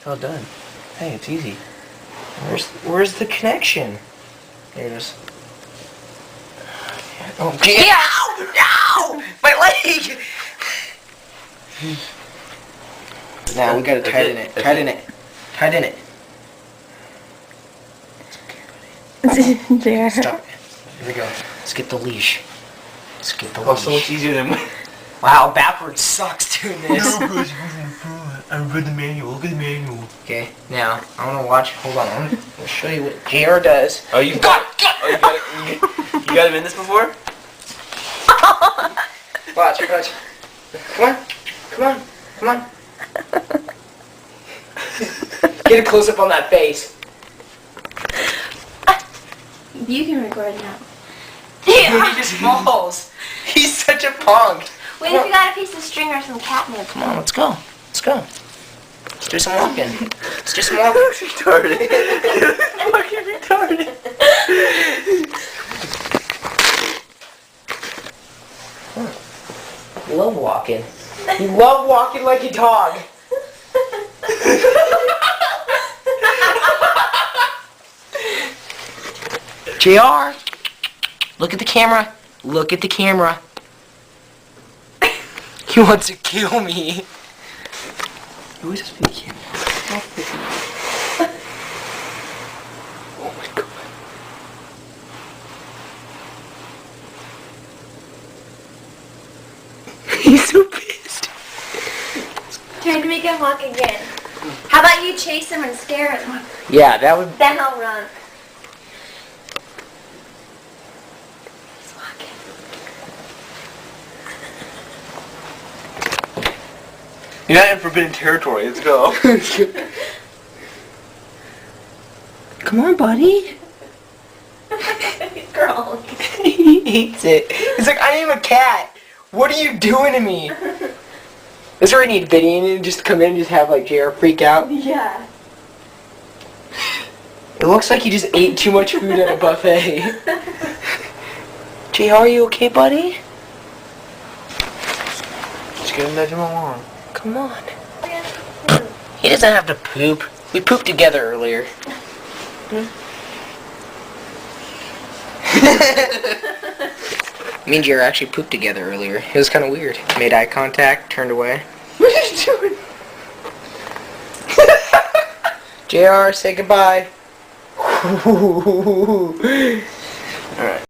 It's all done. Hey, it's easy. Where's the connection? There it is. Oh, ow! No! My leg! Now we gotta tie it in it. Tie it in it. Tie it in it. There. Stop. Here we go. Let's get the leash. Let's get the leash. Oh, so much easier than... Wow, backwards sucks doing this. I read the manual. Look at the manual. Okay, now I want to watch. Hold on, I'm gonna show you what JR does. Oh, you got it. Oh, you got him in this before? Watch. Come on. Get a close up on that face. You can record now. Yeah. He just falls. He's such a punk. Wait, if you got a piece of string or some catnip. Come on, let's go. Let's do some walking. Retarded. Fucking retarded. You love walking. You love walking like a dog. JR, look at the camera. Look at the camera. He wants to kill me. Who is this for the camera? Oh my god. He's so pissed. Trying to make him walk again. How about you chase him and scare him? Yeah, that would... Then I'll run. He's walking. You're not in forbidden territory. Let's go. Come on, buddy. Girl. He hates it. He's like, I am a cat. What are you doing to me? This is where I need Vinny and just come in and just have like JR freak out. Yeah. It looks like he just ate too much food at a buffet. JR, are you okay, buddy? Just gonna nudge him along. Come on. He doesn't have to poop. We pooped together earlier. Me and JR actually pooped together earlier. It was kind of weird. Made eye contact, turned away. What are you doing? JR, say goodbye.